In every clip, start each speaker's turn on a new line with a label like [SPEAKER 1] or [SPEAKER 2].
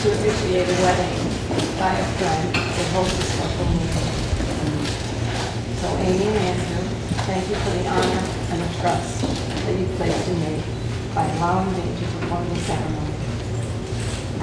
[SPEAKER 1] to officiate a wedding by a friend that holds a special meaning. So Amy and Andrew, thank you for the honor and the trust that you placed in me by allowing me to perform the ceremony.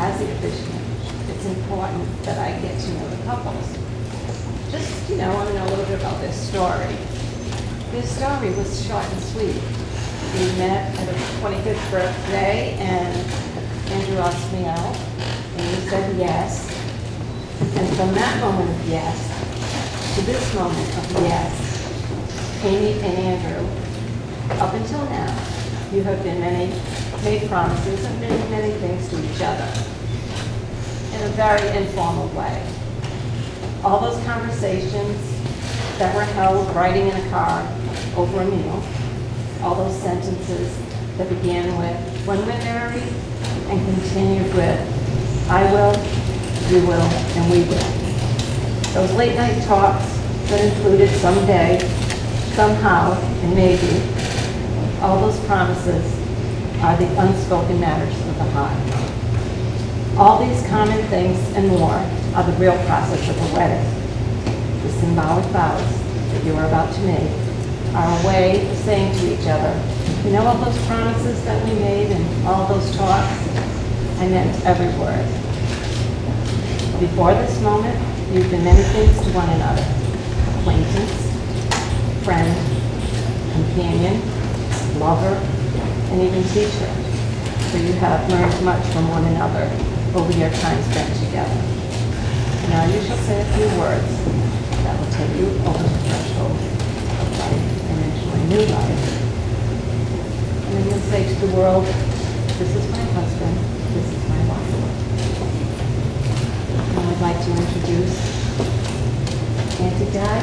[SPEAKER 1] As the officiant, it's important that I get to know the couples. Just, I want to know a little bit about their story. Their story was short and sweet. We met at a 25th birthday, and Andrew asked me out, and he said yes. And from that moment of yes to this moment of yes, Amy and Andrew, up until now, you have made promises and many things to each other in a very informal way. All those conversations that were held riding in a car over a meal, all those sentences that began with, when we're married, and continued with, I will, you will, and we will. Those late night talks that included someday, somehow, and maybe, all those promises are the unspoken matters of the heart. All these common things and more are the real process of a wedding. The symbolic vows that you are about to make are a way of saying to each other, all those promises that we made and all those talks? I meant every word. Before this moment, you've been many things to one another. Acquaintance, friend, companion, lover, and even teacher. So you have learned much from one another over your time spent together. Now you shall say a few words that will take you over the threshold of life and into a new life. And then you'll say to the world, this is my husband, this is my wife. And I'd like to introduce Auntie Di,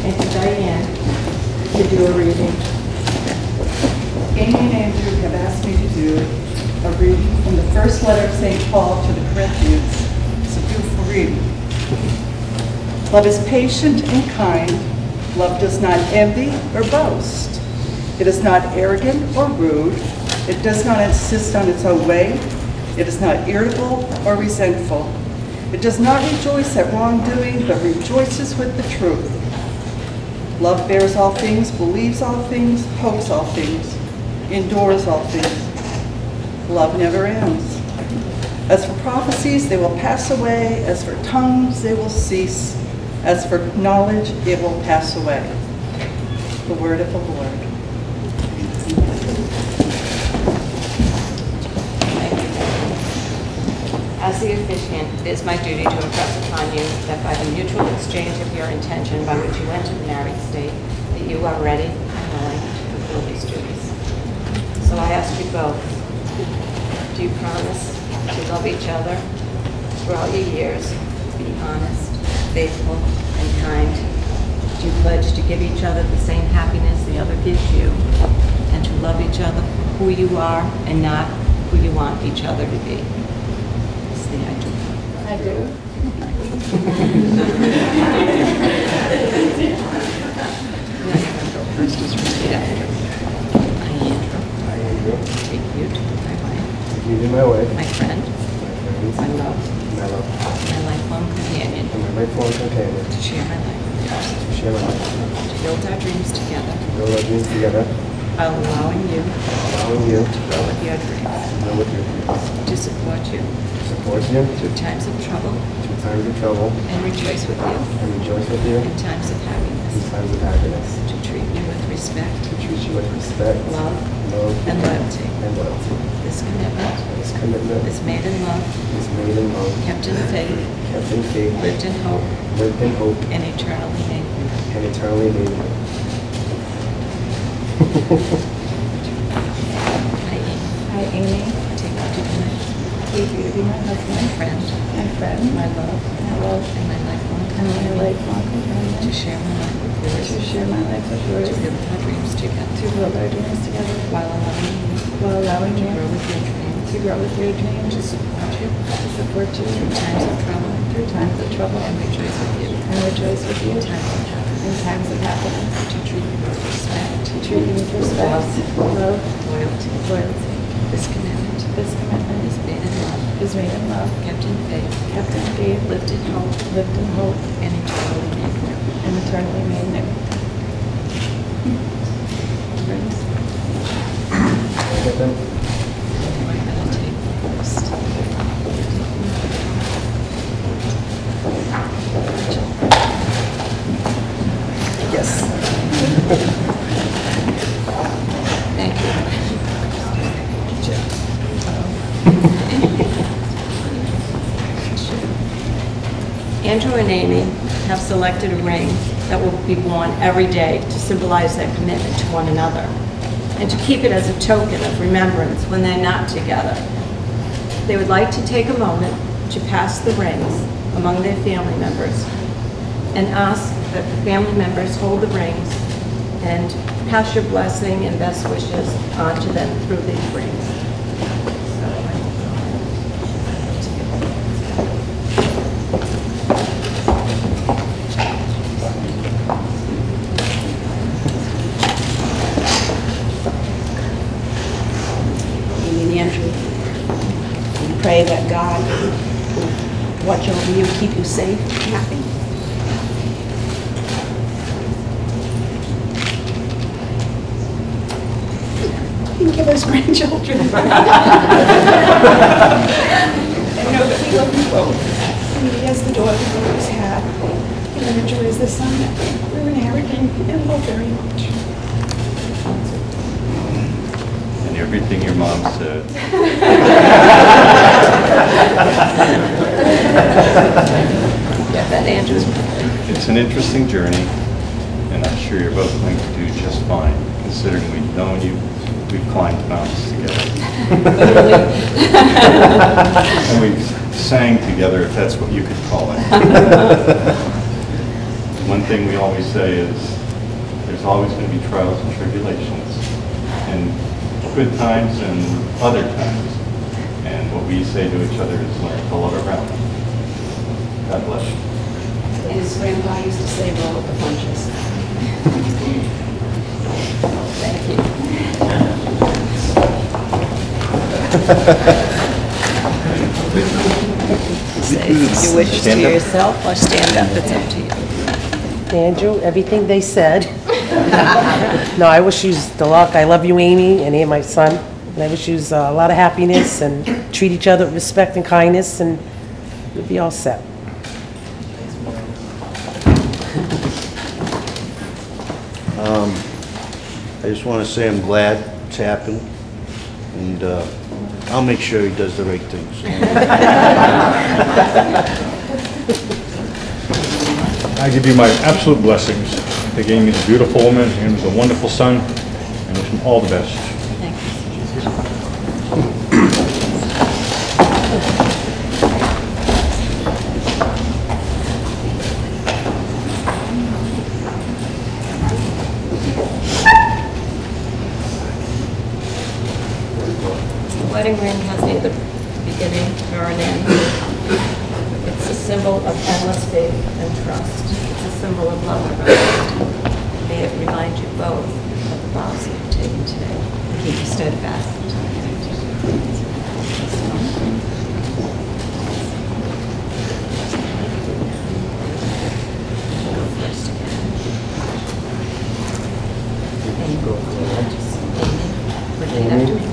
[SPEAKER 1] Auntie Diane, to do a reading.
[SPEAKER 2] Amy and Andrew have asked me to do a reading from the first letter of St. Paul to the Corinthians. It's a beautiful reading. Love is patient and kind. Love does not envy or boast. It is not arrogant or rude. It does not insist on its own way. It is not irritable or resentful. It does not rejoice at wrongdoing, but rejoices with the truth. Love bears all things, believes all things, hopes all things, endures all things. Love never ends. As for prophecies, they will pass away. As for tongues, they will cease. As for knowledge, it will pass away. The word of the Lord.
[SPEAKER 1] As the officiant, it is my duty to impress upon you that by the mutual exchange of your intention by which you enter the married state, that you are ready and willing to fulfill these duties. So I ask you both, do you promise to love each other throughout your years, be honest, faithful, and kind? Do you pledge to give each other the same happiness the other gives you, and to love each other for who you are and not who you want each other to be? I do.
[SPEAKER 2] I do.
[SPEAKER 1] First, just repeat after. I, Andrew, take you to be my wife.
[SPEAKER 3] Take you to my wife.
[SPEAKER 1] My friend.
[SPEAKER 3] My
[SPEAKER 1] love.
[SPEAKER 3] My love.
[SPEAKER 1] My lifelong companion.
[SPEAKER 3] And my lifelong companion.
[SPEAKER 1] To share my life with you.
[SPEAKER 3] To share my life.
[SPEAKER 1] To build our dreams together.
[SPEAKER 3] To build our dreams together.
[SPEAKER 1] While allowing you.
[SPEAKER 3] To
[SPEAKER 1] grow with your dreams.
[SPEAKER 3] To grow with your dreams.
[SPEAKER 1] To support you.
[SPEAKER 3] Support you
[SPEAKER 1] through times of trouble,
[SPEAKER 3] and
[SPEAKER 1] rejoice with you, in times of happiness, to treat you with respect, love, and loyalty. This commitment is made in love, kept in faith, lived in hope, and eternally named.
[SPEAKER 2] Hi, Amy.
[SPEAKER 1] Take you to be my husband,
[SPEAKER 2] my friend,
[SPEAKER 1] my love, and my lifelong companion. To share my life with yours. To build our dreams together. While allowing you. To grow with your dreams. To support you. Through times of trouble. And rejoice with you. In times of happiness. To treat you with respect. Love. Loyalty. This commitment is made in love.
[SPEAKER 2] is made in love,
[SPEAKER 4] kept in faith,
[SPEAKER 2] kept in faith,
[SPEAKER 4] lived in hope, and eternally made new.
[SPEAKER 2] and eternally made new.
[SPEAKER 3] Get them?
[SPEAKER 4] We're going to take first.
[SPEAKER 2] Yes.
[SPEAKER 4] Thank you. Andrew and Amy have selected a ring that will be worn every day to symbolize their commitment to one another and to keep it as a token of remembrance when they're not together. They would like to take a moment to pass the rings among their family members and ask that the family members hold the rings and pass your blessing and best wishes on to them through these rings.
[SPEAKER 5] Amy and Andrew, we pray that God will watch over you, keep you safe and happy. And give us grandchildren. And know that we love you both. And he has the daughter we always had. And Andrew is the son that we're inheriting and love very much.
[SPEAKER 6] And everything your mom said.
[SPEAKER 4] Yeah, that Andrew's.
[SPEAKER 6] It's an interesting journey, and I'm sure you're both going to do just fine, considering we've known you, we've climbed mountains together. And we've sang together, if that's what you could call it. One thing we always say is, there's always going to be trials and tribulations, and good times and other times. And what we say to each other is learn to love around them. God bless you.
[SPEAKER 5] His grandpa used to say, roll with the punches.
[SPEAKER 4] Thank you. Say your wishes to
[SPEAKER 6] Stand up.
[SPEAKER 4] yourself or stand up, it's up to you.
[SPEAKER 7] Andrew, everything they said. No, I wish you the luck. I love you, Amy, and my son. And I wish you a lot of happiness and treat each other with respect and kindness, and you'll be all set.
[SPEAKER 8] I just want to say I'm glad it's happened, and I'll make sure he does the right things.
[SPEAKER 9] I give you my absolute blessings. I think Amy's a beautiful woman, Amy's a wonderful son, and wish him all the best.
[SPEAKER 4] Thank you. The wedding ring has neither beginning nor an end. It's a symbol of endless faith and trust. It's a symbol of love and trust. May it remind you both of the vows that you've taken today. Keep you steadfast. Go first again. Repeat after me.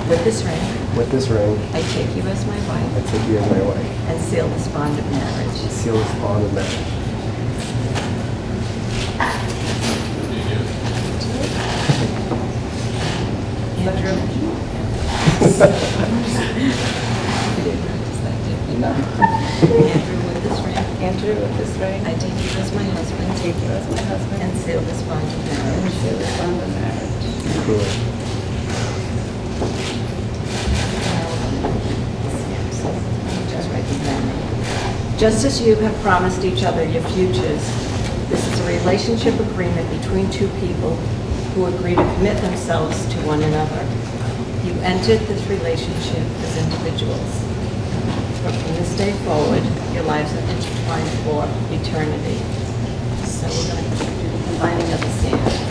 [SPEAKER 4] With this ring,
[SPEAKER 3] With this ring,
[SPEAKER 4] I take you as my
[SPEAKER 3] I
[SPEAKER 4] wife
[SPEAKER 3] take you as my wife.
[SPEAKER 4] and seal this bond of marriage.
[SPEAKER 3] Seal this bond of marriage.
[SPEAKER 4] Andrew. Andrew, with this ring. I take you as my husband.
[SPEAKER 2] Take you as my husband.
[SPEAKER 4] And seal this bond of
[SPEAKER 2] And
[SPEAKER 4] marriage.
[SPEAKER 2] seal this bond of marriage.
[SPEAKER 3] Cool.
[SPEAKER 4] Just write this down. Just as you have promised each other your futures, this is a relationship agreement between two people who agree to commit themselves to one another. You entered this relationship as individuals. But from this day forward, your lives are intertwined for eternity. So we're going to do the combining of the sand.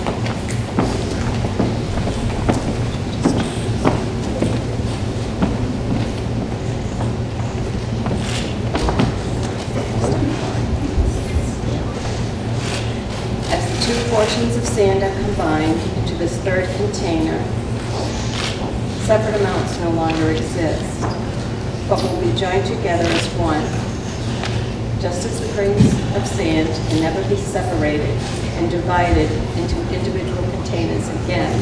[SPEAKER 4] portions of sand are combined into this third container, separate amounts no longer exist, but will be joined together as one. Just as the grains of sand can never be separated and divided into individual containers again,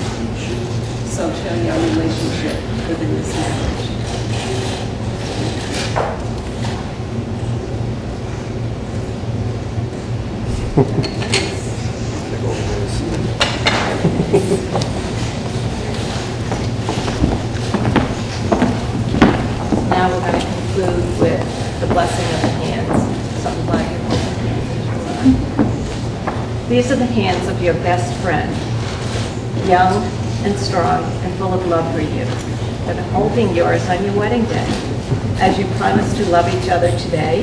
[SPEAKER 4] so shall your relationship within this marriage. Now we're going to conclude with the blessing of the hands. So I'm glad you're holding hands. These are the hands of your best friend, young and strong and full of love for you, that are holding yours on your wedding day, as you promise to love each other today,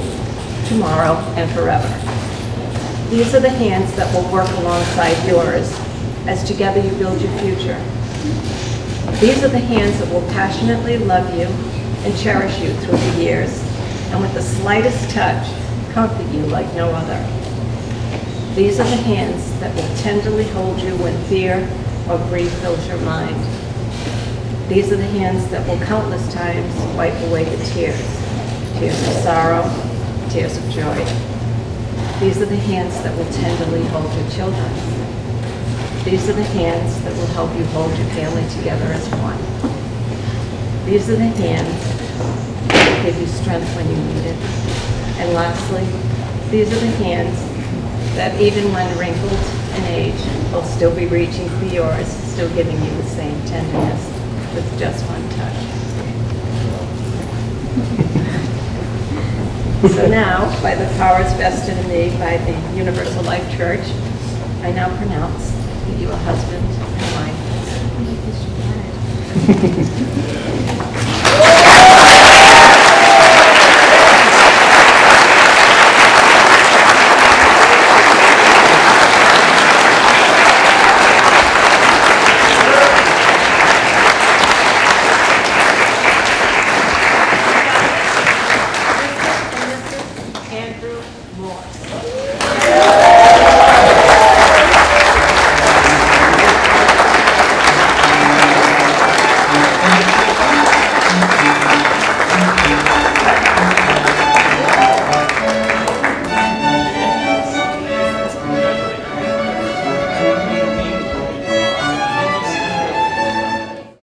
[SPEAKER 4] tomorrow, and forever. These are the hands that will work alongside yours as together you build your future. These are the hands that will passionately love you and cherish you through the years, and with the slightest touch, comfort you like no other. These are the hands that will tenderly hold you when fear or grief fills your mind. These are the hands that will countless times wipe away the tears, tears of sorrow, tears of joy. These are the hands that will tenderly hold your children. These are the hands that will help you hold your family together as one. These are the hands that will give you strength when you need it. And lastly, these are the hands that even when wrinkled in age will still be reaching for yours, still giving you the same tenderness with just one touch. So now, by the powers vested in me by the Universal Life Church, I now pronounce that you are husband and wife.